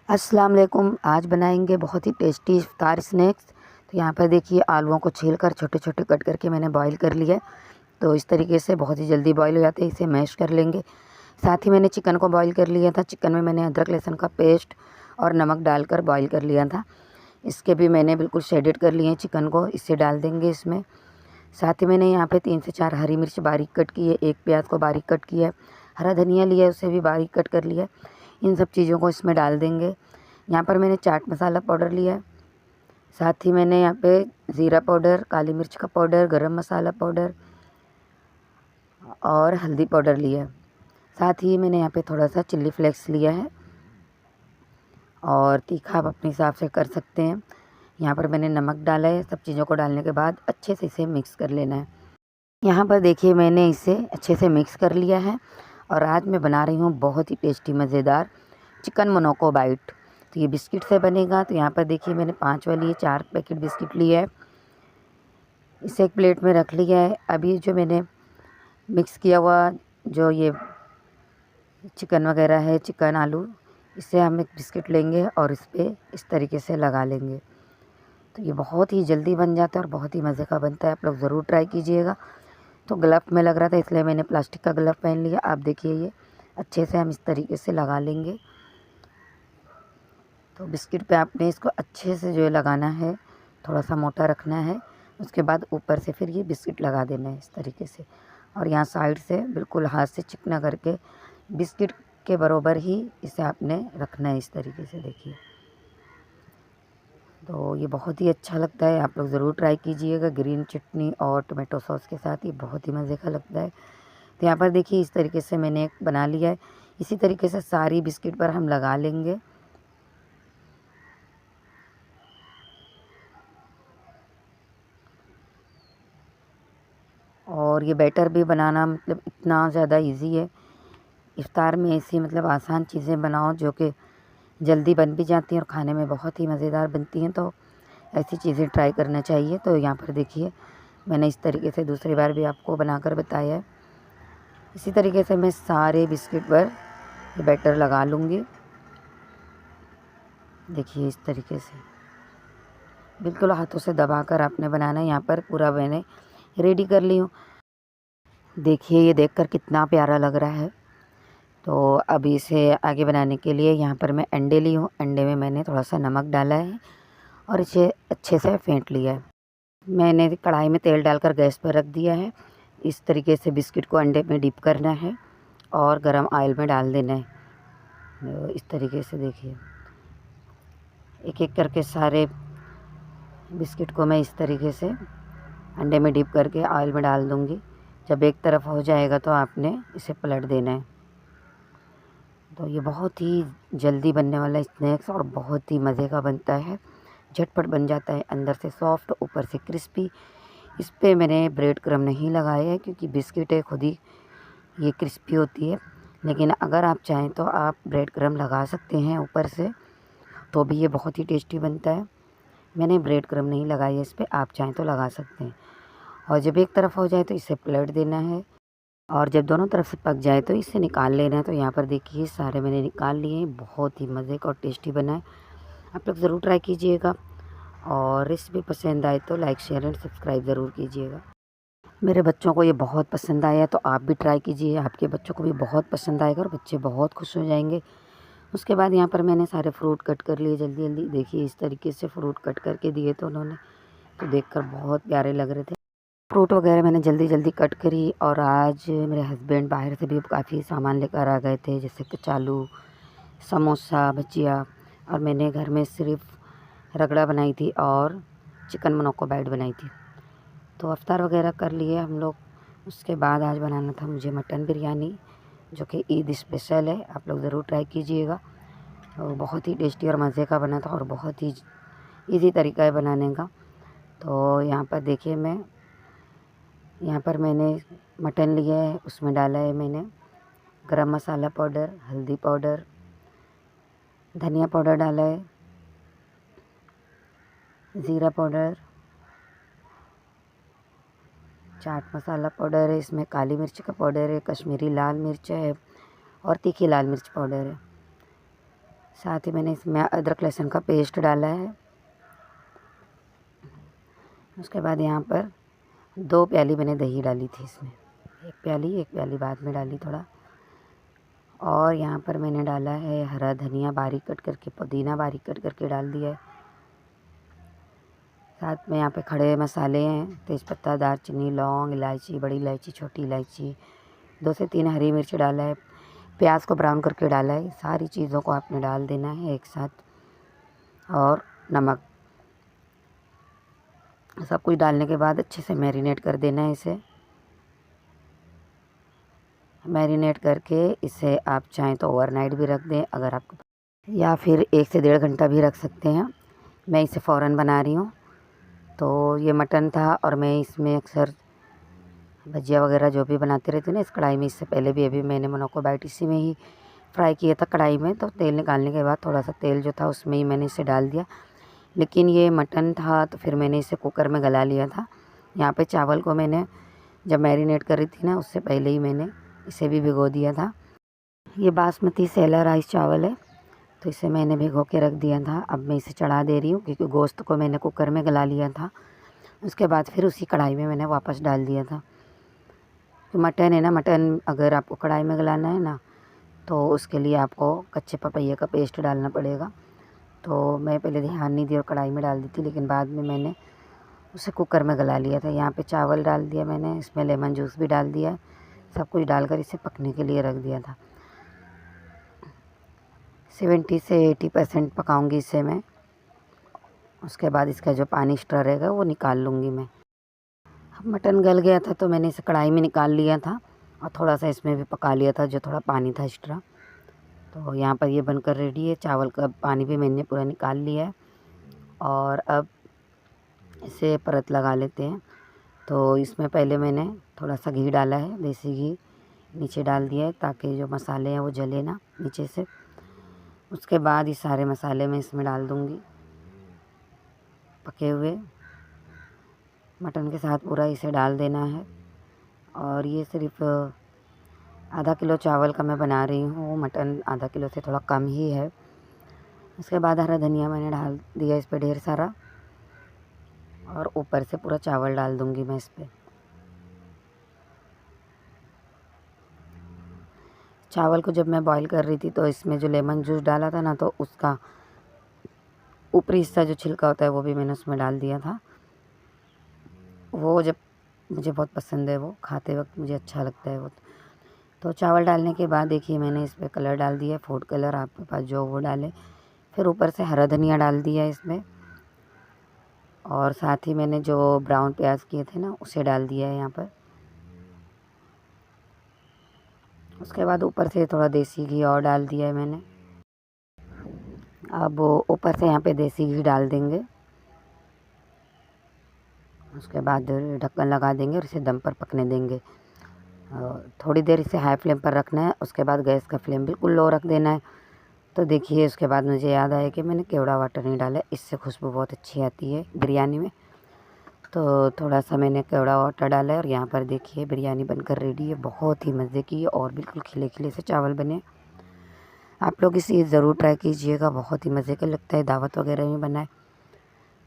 अस्सलाम वालेकुम। आज बनाएंगे बहुत ही टेस्टी इफ्तार स्नैक्स। तो यहाँ पर देखिए आलूओं को छील कर छोटे छोटे कट करके मैंने बॉईल कर लिया है। तो इस तरीके से बहुत ही जल्दी बॉईल हो जाते हैं। इसे मैश कर लेंगे। साथ ही मैंने चिकन को बॉईल कर लिया था। चिकन में मैंने अदरक लहसुन का पेस्ट और नमक डालकर बॉईल कर लिया था। इसके भी मैंने बिल्कुल शेडेड कर लिए हैं चिकन को। इसे डाल देंगे इसमें। साथ ही मैंने यहाँ पे 3 से 4 हरी मिर्च बारीक कट की है, एक प्याज को बारीक कट किया है, हरा धनिया लिया है उसे भी बारीक कट कर लिया है। इन सब चीज़ों को इसमें डाल देंगे। यहाँ पर मैंने चाट मसाला पाउडर लिया है। साथ ही मैंने यहाँ पे ज़ीरा पाउडर, काली मिर्च का पाउडर, गरम मसाला पाउडर और हल्दी पाउडर लिया है। साथ ही मैंने यहाँ पे थोड़ा सा चिल्ली फ्लेक्स लिया है और तीखा आप अपने हिसाब से कर सकते हैं। यहाँ पर मैंने नमक डाला है। सब चीज़ों को डालने के बाद अच्छे से इसे मिक्स कर लेना है। यहाँ पर देखिए मैंने इसे अच्छे से मिक्स कर लिया है और आज मैं बना रही हूँ बहुत ही टेस्टी मज़ेदार चिकन मोनाको बाइट। तो ये बिस्किट से बनेगा। तो यहाँ पर देखिए मैंने 5 वाली 4 पैकेट बिस्किट लिए है। इसे एक प्लेट में रख लिया है। अभी जो मैंने मिक्स किया हुआ जो ये चिकन वगैरह है, चिकन आलू, इसे हम एक बिस्किट लेंगे और इस पर इस तरीके से लगा लेंगे। तो ये बहुत ही जल्दी बन जाता है और बहुत ही मज़े का बनता है। आप लोग ज़रूर ट्राई कीजिएगा। तो ग्लव में लग रहा था इसलिए मैंने प्लास्टिक का ग्लव पहन लिया। आप देखिए ये अच्छे से हम इस तरीके से लगा लेंगे। तो बिस्किट पे आपने इसको अच्छे से जो है लगाना है, थोड़ा सा मोटा रखना है। उसके बाद ऊपर से फिर ये बिस्किट लगा देना है इस तरीके से। और यहाँ साइड से बिल्कुल हाथ से चिकना करके बिस्किट के बराबर ही इसे आपने रखना है इस तरीके से। देखिए तो ये बहुत ही अच्छा लगता है। आप लोग ज़रूर ट्राई कीजिएगा। ग्रीन चटनी और टोमेटो सॉस के साथ ये बहुत ही मज़े का लगता है। तो यहाँ पर देखिए इस तरीके से मैंने एक बना लिया है। इसी तरीके से सारी बिस्किट पर हम लगा लेंगे। और ये बैटर भी बनाना मतलब इतना ज़्यादा इजी है। इफ्तार में ऐसी मतलब आसान चीज़ें बनाओ जो कि जल्दी बन भी जाती हैं और खाने में बहुत ही मज़ेदार बनती हैं। तो ऐसी चीज़ें ट्राई करना चाहिए। तो यहाँ पर देखिए मैंने इस तरीके से दूसरी बार भी आपको बनाकर बताया है। इसी तरीके से मैं सारे बिस्किट पर ये बैटर लगा लूँगी। देखिए इस तरीके से बिल्कुल हाथों से दबाकर आपने बनाना है। यहाँ पर पूरा मैंने रेडी कर ली हूँ। देखिए ये देखकर कितना प्यारा लग रहा है। तो अब इसे आगे बनाने के लिए यहाँ पर मैं अंडे ली हूँ। अंडे में मैंने थोड़ा सा नमक डाला है और इसे अच्छे से फेंट लिया है। मैंने कढ़ाई में तेल डालकर गैस पर रख दिया है। इस तरीके से बिस्किट को अंडे में डिप करना है और गरम ऑयल में डाल देना है। इस तरीके से देखिए एक एक करके सारे बिस्किट को मैं इस तरीके से अंडे में डिप करके ऑयल में डाल दूँगी। जब एक तरफ हो जाएगा तो आपने इसे पलट देना है। तो ये बहुत ही जल्दी बनने वाला स्नैक्स और बहुत ही मज़े का बनता है। झटपट बन जाता है, अंदर से सॉफ्ट ऊपर से क्रिस्पी। इस पे मैंने ब्रेड क्रम्ब नहीं लगाया है क्योंकि बिस्किट है खुद ही ये क्रिस्पी होती है। लेकिन अगर आप चाहें तो आप ब्रेड क्रम्ब लगा सकते हैं ऊपर से, तो भी ये बहुत ही टेस्टी बनता है। मैंने ब्रेड क्रम्ब नहीं लगाई है इस पर, आप चाहें तो लगा सकते हैं। और जब एक तरफ हो जाए तो इसे पलट देना है और जब दोनों तरफ से पक जाए तो इसे निकाल लेना है। तो यहाँ पर देखिए सारे मैंने निकाल लिए हैं। बहुत ही मज़े का और टेस्टी बना है। आप लोग ज़रूर ट्राई कीजिएगा और रेसिपी पसंद आए तो लाइक शेयर एंड सब्सक्राइब ज़रूर कीजिएगा। मेरे बच्चों को ये बहुत पसंद आया तो आप भी ट्राई कीजिए। आपके बच्चों को भी बहुत पसंद आएगा और बच्चे बहुत खुश हो जाएंगे। उसके बाद यहाँ पर मैंने सारे फ्रूट कट कर लिए जल्दी जल्दी। देखिए इस तरीके से फ्रूट कट करके दिए तो उन्होंने, तो देखकर बहुत प्यारे लग रहे थे। फ्रूट वगैरह मैंने जल्दी जल्दी कट करी। और आज मेरे हस्बैंड बाहर से भी काफ़ी सामान लेकर आ गए थे, जैसे कचालू, समोसा, भजिया। और मैंने घर में सिर्फ रगड़ा बनाई थी और चिकन मोनाको बाइट बनाई थी। तो अफ्तार वगैरह कर लिए हम लोग। उसके बाद आज बनाना था मुझे मटन बिरयानी, जो कि ईद स्पेशल है। आप लोग ज़रूर ट्राई कीजिएगा। और बहुत ही टेस्टी और मज़े का बना था और बहुत ही ईज़ी तरीका है बनाने का। तो यहाँ पर देखिए यहाँ पर मैंने मटन लिया है, उसमें डाला है मैंने गरम मसाला पाउडर, हल्दी पाउडर, धनिया पाउडर डाला है, ज़ीरा पाउडर, चाट मसाला पाउडर है, इसमें काली मिर्च का पाउडर है, कश्मीरी लाल मिर्च है और तीखी लाल मिर्च पाउडर है। साथ ही मैंने इसमें अदरक लहसुन का पेस्ट डाला है। उसके बाद यहाँ पर 2 प्याली मैंने दही डाली थी इसमें, 1 प्याली बाद में डाली थोड़ा। और यहाँ पर मैंने डाला है हरा धनिया बारीक कट करके, पुदीना बारीक कट करके डाल दिया है। साथ में यहाँ पे खड़े मसाले हैं, तेज़पत्ता, दालचीनी, लौंग, इलायची, बड़ी इलायची, छोटी इलायची, 2 से 3 हरी मिर्च डाला है, प्याज को ब्राउन करके डाला है। सारी चीज़ों को आपने डाल देना है एक साथ, और नमक। सब कुछ डालने के बाद अच्छे से मैरिनेट कर देना है इसे। मैरिनेट करके इसे आप चाहें तो ओवरनाइट भी रख दें अगर आपको, या फिर 1 से 1.5 घंटा भी रख सकते हैं। मैं इसे फ़ौरन बना रही हूँ। तो ये मटन था, और मैं इसमें अक्सर भजिया वगैरह जो भी बनाती रहती हूँ ना इस कढ़ाई में। इससे पहले भी अभी मैंने मोनाको बाइट इसी में ही फ्राई किया था कढ़ाई में। तो तेल निकालने के बाद थोड़ा सा तेल जो था उसमें ही मैंने इसे डाल दिया। लेकिन ये मटन था तो फिर मैंने इसे कुकर में गला लिया था। यहाँ पे चावल को मैंने जब मैरिनेट कर रही थी ना उससे पहले ही मैंने इसे भी भिगो दिया था। ये बासमती सेला राइस चावल है, तो इसे मैंने भिगो के रख दिया था। अब मैं इसे चढ़ा दे रही हूँ, क्योंकि गोश्त को मैंने कुकर में गला लिया था। उसके बाद फिर उसी कढ़ाई में मैंने वापस डाल दिया था। तो मटन है ना, मटन अगर आपको कढ़ाई में गलाना है ना तो उसके लिए आपको कच्चे पपैये का पेस्ट डालना पड़ेगा। तो मैं पहले ध्यान नहीं दिया और कढ़ाई में डाल दी थी, लेकिन बाद में मैंने उसे कुकर में गला लिया था। यहाँ पे चावल डाल दिया मैंने, इसमें लेमन जूस भी डाल दिया, सब कुछ डालकर इसे पकने के लिए रख दिया था। 70 से 80% पकाऊंगी इसे मैं। उसके बाद इसका जो पानी एक्स्ट्रा रहेगा वो निकाल लूँगी मैं। अब मटन गल गया था तो मैंने इसे कढ़ाई में निकाल लिया था, और थोड़ा सा इसमें भी पका लिया था जो थोड़ा पानी था एक्स्ट्रा। तो यहाँ पर ये बनकर रेडी है। चावल का पानी भी मैंने पूरा निकाल लिया है, और अब इसे परत लगा लेते हैं। तो इसमें पहले मैंने थोड़ा सा घी डाला है, देसी घी नीचे डाल दिया है ताकि जो मसाले हैं वो जले ना नीचे से। उसके बाद ये सारे मसाले मैं इसमें डाल दूँगी, पके हुए मटन के साथ पूरा इसे डाल देना है। और ये सिर्फ आधा किलो चावल का मैं बना रही हूँ, मटन आधा किलो से थोड़ा कम ही है। उसके बाद हरा धनिया मैंने डाल दिया इस पर ढेर सारा, और ऊपर से पूरा चावल डाल दूँगी मैं इस पर। चावल को जब मैं बॉईल कर रही थी तो इसमें जो लेमन जूस डाला था ना, तो उसका ऊपरी हिस्सा जो छिलका होता है वो भी मैंने उसमें डाल दिया था। वो जब मुझे बहुत पसंद है, वो खाते वक्त मुझे अच्छा लगता है वो। तो चावल डालने के बाद देखिए मैंने इस पर कलर डाल दिया, फूड कलर आपके पास जो वो डाले। फिर ऊपर से हरा धनिया डाल दिया इसमें, और साथ ही मैंने जो ब्राउन प्याज किए थे ना उसे डाल दिया है यहाँ पर। उसके बाद ऊपर से थोड़ा देसी घी और डाल दिया है मैंने। अब ऊपर से यहाँ पे देसी घी डाल देंगे। उसके बाद ढक्कन लगा देंगे और इसे दम पर पकने देंगे। थोड़ी देर इसे हाई फ्लेम पर रखना है। उसके बाद गैस का फ्लेम बिल्कुल लो रख देना है। तो देखिए उसके बाद मुझे याद आया कि मैंने केवड़ा वाटर नहीं डाला, इससे खुशबू बहुत अच्छी आती है बिरयानी में। तो थोड़ा सा मैंने केवड़ा वाटर डाला है, और यहाँ पर देखिए बिरयानी बनकर रेडी है। बहुत ही मज़े की और बिल्कुल खिले खिले से चावल बने। आप लोग इसे ज़रूर ट्राई कीजिएगा, बहुत ही मज़े का लगता है, दावत वगैरह में बनाए।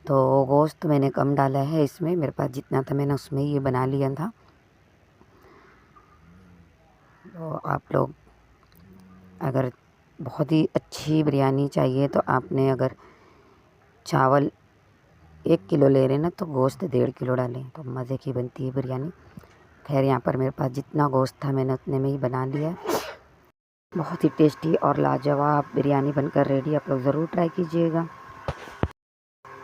तो गोश्त मैंने कम डाला है इसमें, मेरे पास जितना था मैंने उसमें ये बना लिया था। तो आप लोग अगर बहुत ही अच्छी बिरयानी चाहिए तो आपने अगर चावल 1 किलो ले रहे हैं ना तो गोश्त 1.5 किलो डालें, तो मज़े की बनती है बिरयानी। खैर यहाँ पर मेरे पास जितना गोश्त था मैंने उतने में ही बना लिया। बहुत ही टेस्टी और लाजवाब बिरयानी बनकर रेडी, आप लोग ज़रूर ट्राई कीजिएगा।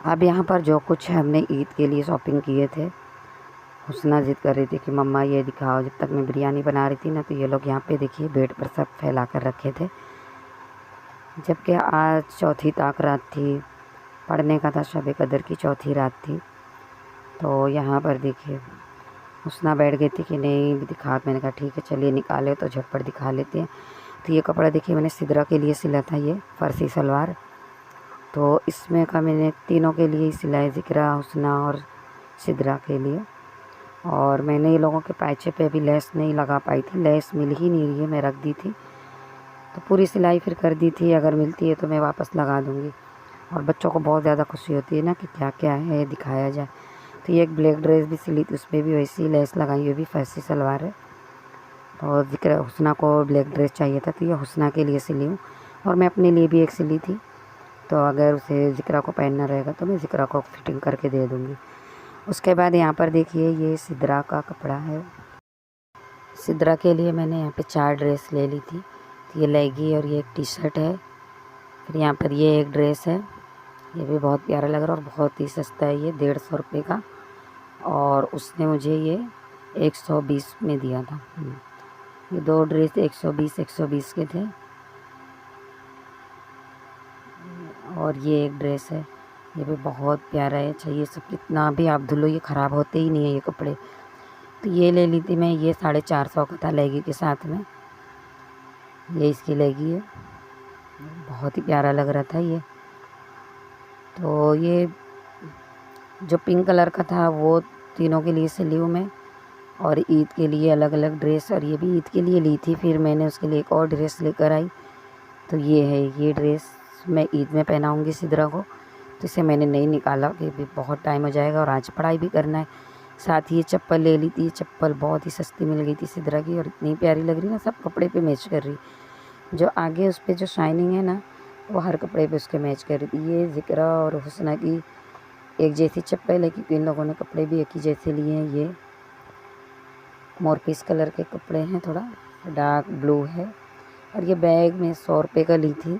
अब यहाँ पर जो कुछ हमने ईद के लिए शॉपिंग किए थे, हुस्ना ज़िद कर रही थी कि मम्मा ये दिखाओ। जब तक मैं बिरयानी बना रही थी ना तो ये लोग यहाँ पे देखिए बेड पर सब फैला कर रखे थे, जबकि आज चौथी ताक रात थी, पढ़ने का था, शब कदर की चौथी रात थी। तो यहाँ पर देखिए हुस्ना बैठ गई थी कि नहीं दिखा। मैंने कहा ठीक है चलिए निकाले तो झटपट दिखा लेते हैं। तो ये कपड़ा देखिए मैंने सिदरा के लिए सिला था, ये फ़र्सी सलवार। तो इसमें का मैंने तीनों के लिए सिला है, ज़िक्रा, हुस्ना और सिदरा के लिए। और मैंने ये लोगों के पायचे पे भी लेस नहीं लगा पाई थी, लेस मिल ही नहीं रही है, मैं रख दी थी। तो पूरी सिलाई फिर कर दी थी, अगर मिलती है तो मैं वापस लगा दूँगी। और बच्चों को बहुत ज़्यादा खुशी होती है ना कि क्या क्या है दिखाया जाए। तो ये एक ब्लैक ड्रेस भी सिली थी, उस पर भी वैसी लेस लगाई हुई भी फैंसी सलवार है। तो जिक्र हुस्ना को ब्लैक ड्रेस चाहिए था, तो ये हुस्ना के लिए सिली हूँ। और मैं अपने लिए भी एक सिली थी, तो अगर उसे ज़िक्रा को पहनना रहेगा तो मैं ज़िक्रा को फिटिंग करके दे दूँगी। उसके बाद यहाँ पर देखिए ये सिद्रा का कपड़ा है। सिद्रा के लिए मैंने यहाँ पे 4 ड्रेस ले ली थी। तो ये लेगी और ये एक टी शर्ट है। फिर यहाँ पर ये एक ड्रेस है, ये भी बहुत प्यारा लग रहा है और बहुत ही सस्ता है, ये 150 रुपये का। और उसने मुझे ये 120 में दिया था। ये 2 ड्रेस 120 के थे। और ये एक ड्रेस है, ये भी बहुत प्यारा है। अच्छा ये सब कितना भी आप धुलो ये ख़राब होते ही नहीं है ये कपड़े। तो ये ले ली थी मैं, ये 450 का था लेगी के साथ में। ये इसकी लेगी है, बहुत ही प्यारा लग रहा था ये। तो ये जो पिंक कलर का था वो तीनों के लिए सिली हूँ मैं। और ईद के लिए अलग अलग ड्रेस, और ये भी ईद के लिए ली थी, फिर मैंने उसके लिए एक और ड्रेस लेकर आई। तो ये है, ये ड्रेस मैं ईद में पहनाऊँगी सिद्रा को। तो इसे मैंने नहीं निकाला कि भी बहुत टाइम हो जाएगा और आज पढ़ाई भी करना है। साथ ही ये चप्पल ले ली थी, चप्पल बहुत ही सस्ती मिल गई थी सिद्रा की, और इतनी प्यारी लग रही ना, सब कपड़े पे मैच कर रही। जो आगे उस पर जो शाइनिंग है ना, वो हर कपड़े पे उसके मैच कर रही थी। ये ज़िक्रा और हुस्ना की एक जैसी चप्पल है, क्योंकि इन लोगों ने कपड़े भी एक ही जैसे लिए हैं। ये मोरपीस कलर के कपड़े हैं, थोड़ा डार्क ब्लू है। और ये बैग में 100 रुपये का ली थी,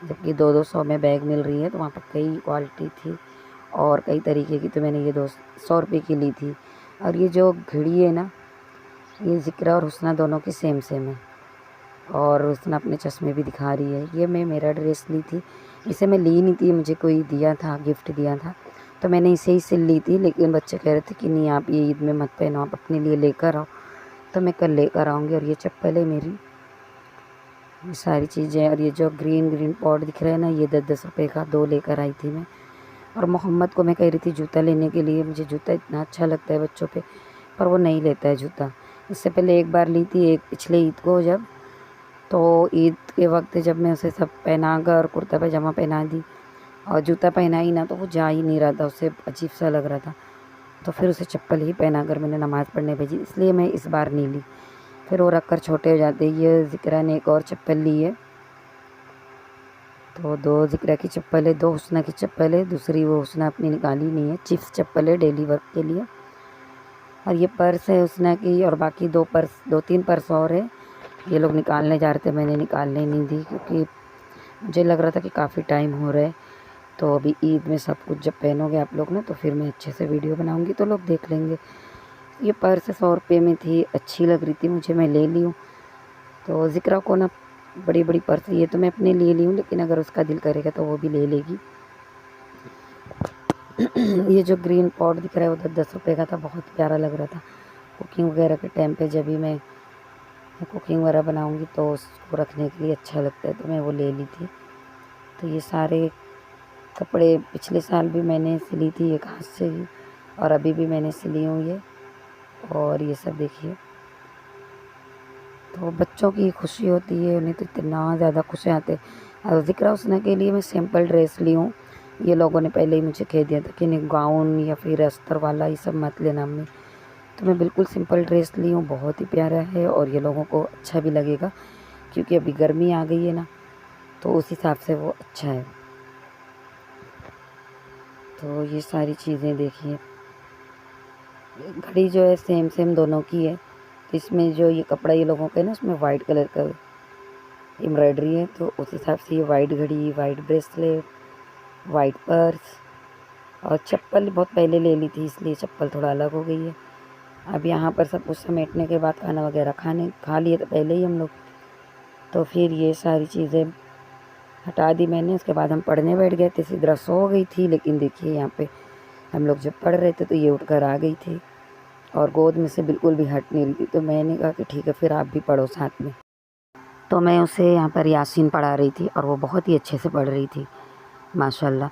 जबकि 200 में बैग मिल रही है। तो वहाँ पर कई क्वालिटी थी और कई तरीके की, तो मैंने ये 200 रुपये की ली थी। और ये जो घड़ी है ना, ये ज़िक्रा और हुस्ना दोनों की सेम सेम है। और हुस्ना अपने चश्मे भी दिखा रही है। ये मैं मेरा ड्रेस ली थी, इसे मैं ली नहीं थी, मुझे कोई दिया था, गिफ्ट दिया था, तो मैंने इसे ही सिल ली थी। लेकिन बच्चे कह रहे थे कि नहीं आप ये ईद में मत पहनो, आप अपने लिए लेकर आओ। तो मैं कल लेकर आऊँगी। और ये चप्पल है मेरी, ये सारी चीज़ें। और ये जो ग्रीन पॉट दिख रहा है ना, ये 10-10 रुपये का 2 लेकर आई थी मैं। और मोहम्मद को मैं कह रही थी जूता लेने के लिए, मुझे जूता इतना अच्छा लगता है बच्चों पे, पर वो नहीं लेता है जूता। इससे पहले एक बार ली थी, एक पिछले ईद को, जब तो ईद के वक्त जब मैं उसे सब पहना कर कुर्ता पैजामा पहना दी और जूता पहना ही ना, तो वो जा ही नहीं रहा था, उसे अजीब सा लग रहा था। तो फिर उसे चप्पल ही पहना कर मैंने नमाज़ पढ़ने भेजी, इसलिए मैं इस बार नहीं ली। फिर वो रख कर छोटे हो जाते। ये ज़िक्रा ने एक और चप्पल ली है, तो 2 ज़िक्रा की चप्पल है, 2 हुस्ना की चप्पल है, दूसरी वो हुस्ना अपनी निकाली नहीं है, चिप्स चप्पल है डेली वर्क के लिए। और ये पर्स है हुस्ना की, और बाकी 2-3 पर्स और है, ये लोग निकालने जा रहे थे, मैंने निकालने नहीं दी, क्योंकि मुझे लग रहा था कि काफ़ी टाइम हो रहा है। तो अभी ईद में सब कुछ जब पहनोगे आप लोग ना, तो फिर मैं अच्छे से वीडियो बनाऊंगी तो लोग देख लेंगे। ये पर्स 100 रुपये में थी, अच्छी लग रही थी मुझे, मैं ले ली हूँ। तो ज़िक्रा को ना बड़ी बड़ी पर्स, ये तो मैं अपने लिए ली हूँ, लेकिन अगर उसका दिल करेगा तो वो भी ले लेगी। ये जो ग्रीन पॉट दिख रहा है वो 10-10 रुपये का था, बहुत प्यारा लग रहा था। कुकिंग वगैरह के टाइम पे जब भी मैं कुकिंग वगैरह बनाऊंगी तो उसको रखने के लिए अच्छा लगता है, तो मैं वो ले ली थी। तो ये सारे कपड़े पिछले साल भी मैंने सिली थी एक हाथ से ही, और अभी भी मैंने सिली हूँ ये। और ये सब देखिए, तो बच्चों की खुशी होती है, उन्हें तो इतना ज़्यादा खुशी आते हैं। और ज़िक्रा हुस्ना के लिए मैं सिंपल ड्रेस ली हूँ। ये लोगों ने पहले ही मुझे कह दिया था कि नहीं गाउन या फिर अस्तर वाला ये सब मत लेना मम्मी, तो मैं बिल्कुल सिंपल ड्रेस ली हूँ, बहुत ही प्यारा है और ये लोगों को अच्छा भी लगेगा, क्योंकि अभी गर्मी आ गई है ना, तो उस हिसाब से वो अच्छा है। तो ये सारी चीज़ें देखिए, घड़ी जो है सेम सेम दोनों की है। तो इसमें जो ये कपड़ा ये लोगों का है ना, उसमें वाइट कलर का एम्ब्रॉयडरी है, तो उस हिसाब से ये वाइट घड़ी, वाइट ब्रेसलेट, वाइट पर्स। और चप्पल बहुत पहले ले ली थी, इसलिए चप्पल थोड़ा अलग हो गई है। अब यहाँ पर सब कुछ समेटने के बाद खाना वगैरह खा लिए तो पहले ही हम लोग, तो फिर ये सारी चीज़ें हटा दी मैंने। उसके बाद हम पढ़ने बैठ गए थे, सिद्रा सो गई थी, लेकिन देखिए यहाँ पे हम लोग जब पढ़ रहे थे तो ये उठकर आ गई थी और गोद में से बिल्कुल भी हट नहीं रही थी। तो मैंने कहा कि ठीक है फिर आप भी पढ़ो साथ में। तो मैं उसे यहाँ पर यासीन पढ़ा रही थी और वो बहुत ही अच्छे से पढ़ रही थी माशाल्लाह।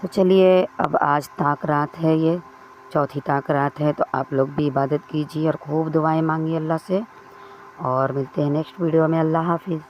तो चलिए, अब आज ताक रात है, ये चौथी ताक रात है, तो आप लोग भी इबादत कीजिए और खूब दुआएं मांगिए अल्लाह से। और मिलते हैं नेक्स्ट वीडियो में। अल्लाह हाफिज़।